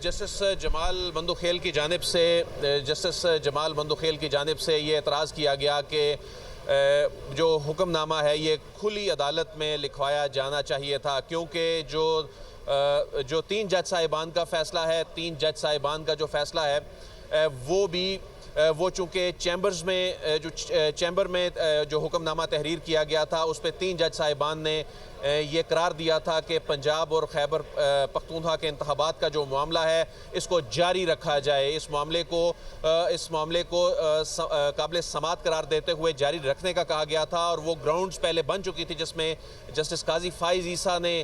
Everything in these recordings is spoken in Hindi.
जस्टिस जमाल बंदूखेल की जानिब से ये एतराज़ किया गया कि जो हुक्मनामा है ये खुली अदालत में लिखवाया जाना चाहिए था, क्योंकि जो तीन जज साहिबान का फ़ैसला है, तीन जज साहिबान का जो फ़ैसला है वो चूँकि चैम्बर में जो हुक्मनामा तहरीर किया गया था उस पर तीन जज साहिबान ने ये करार दिया था कि पंजाब और खैबर पख्तूनख्वा के इंतखाबात का जो मामला है इसको जारी रखा जाए। इस मामले को काबिल समात करार देते हुए जारी रखने का कहा गया था, और वो ग्राउंड्स पहले बन चुकी थी जिसमें जस्टिस काजी फाइज ईसा ने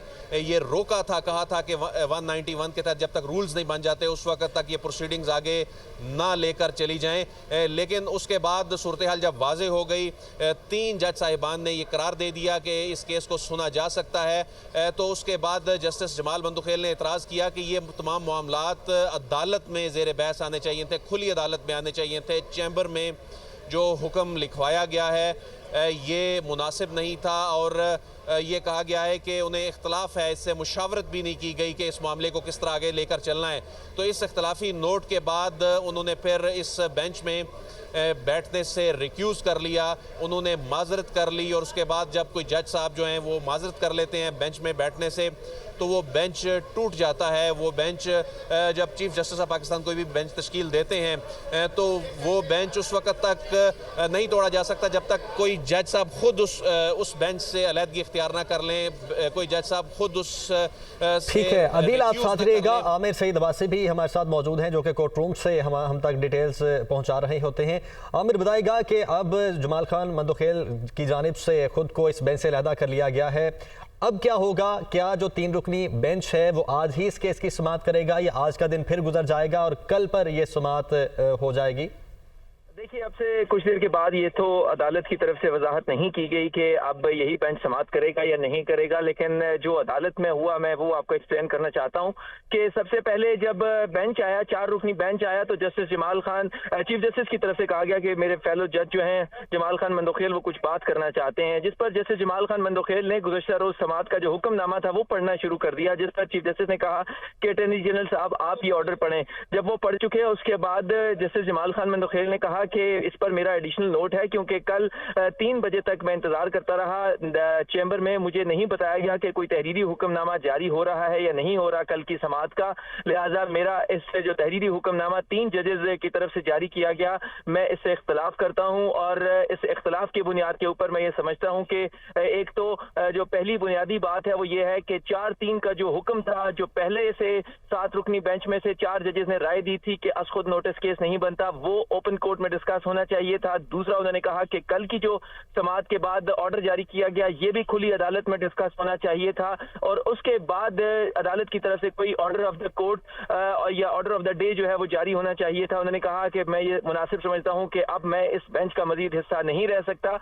ये रोका था, कहा था कि 191 के तहत जब तक रूल्स नहीं बन जाते उस वक्त तक ये प्रोसीडिंग्स आगे ना लेकर चली जाएं। लेकिन उसके बाद सूरत हाल जब वाज़ेह हो गई, तीन जज साहिबान ने ये करार दे दिया कि इस केस को सुना जा सकता है, तो उसके बाद जस्टिस जमाल बंदूखेल ने एतराज़ किया कि ये तमाम मामलात अदालत में ज़ेर बहस आने चाहिए थे, खुली अदालत में आने चाहिए थे। चैम्बर में जो हुक्म लिखवाया गया है ये मुनासिब नहीं था, और ये कहा गया है कि उन्हें इख्तलाफ है, इससे मुशावरत भी नहीं की गई कि इस मामले को किस तरह आगे लेकर चलना है। तो इस इख्तलाफी नोट के बाद उन्होंने फिर इस बेंच में बैठने से रिक्यूज़ कर लिया, उन्होंने माजरत कर ली, और उसके बाद जब कोई जज साहब जो हैं वो माजरत कर लेते हैं बेंच में बैठने से तो वो बेंच टूट जाता है। वो बेंच जब चीफ जस्टिस ऑफ पाकिस्तान कोई भी बेंच तश्कील देते हैं तो वो बेंच उस वक्त तक नहीं तोड़ा जा सकता जब तक कोई जज साहब खुद उस बेंच से अलहदगी इख्तियार ना कर लें, कोई जज साहब खुद उस ठीक है अदील, आप साथ रहिएगा। आमिर सईद अब्बासी भी हमारे साथ मौजूद हैं जो कि कोर्ट रूम से हम तक डिटेल्स पहुंचा रहे होते हैं। आमिर बताएगा कि अब जमाल खान बंदूखेल की जानिब से खुद को इस बेंच से अलहदा कर लिया गया है, अब क्या होगा? क्या जो तीन रुकनी बेंच है वो आज ही इस केस की समाअत करेगा या आज का दिन फिर गुजर जाएगा और कल पर यह समाअत हो जाएगी? देखिए, अब से कुछ देर के बाद ये तो अदालत की तरफ से वजाहत नहीं की गई कि अब यही बेंच समाअत करेगा या नहीं करेगा, लेकिन जो अदालत में हुआ मैं वो आपको एक्सप्लेन करना चाहता हूँ कि सबसे पहले जब बेंच आया, चार रुकनी बेंच आया, तो justice Jamal Khan, chief justice की तरफ से कहा गया कि मेरे फेलो जज जो हैं जमाल खान बंदूखेल वो कुछ बात करना चाहते हैं, जिस पर जस्टिस जमाल खान बंदूखेल ने गुज़श्ता रोज समाअत का जो हुक्मनामा था वो पढ़ना शुरू कर दिया, जिस पर चीफ जस्टिस ने कहा कि अटॉर्नी जनरल साहब आप ये ऑर्डर पढ़ें। जब वो पढ़ चुके उसके बाद जस्टिस जमाल खान बंदूखेल ने कहा कि इस पर मेरा एडिशनल नोट है, क्योंकि कल 3 बजे तक मैं इंतजार करता रहा चैम्बर में, मुझे नहीं बताया गया कि कोई तहरीरी हुक्मनामा जारी हो रहा है या नहीं हो रहा कल की समाअत का, लिहाजा मेरा इससे जो तहरीरी हुक्मनामा 3 जजेस की तरफ से जारी किया गया मैं इससे इख्तलाफ करता हूं, और इस इख्तलाफ की बुनियाद के ऊपर मैं ये समझता हूं कि एक तो जो पहली बुनियादी बात है वो ये है कि 4-3 का जो हुक्म था, जो पहले से 7 रुकनी बेंच में से 4 जजेस ने राय दी थी कि अस खुद नोटिस केस नहीं बनता, वो ओपन कोर्ट में डिस्कस होना चाहिए था। दूसरा, उन्होंने कहा कि कल की जो समाअत के बाद ऑर्डर जारी किया गया ये भी खुली अदालत में डिस्कस होना चाहिए था, और उसके बाद अदालत की तरफ से कोई ऑर्डर ऑफ द कोर्ट या ऑर्डर ऑफ द डे जो है वो जारी होना चाहिए था। उन्होंने कहा कि मैं ये मुनासिब समझता हूं कि अब मैं इस बेंच का मजीद हिस्सा नहीं रह सकता,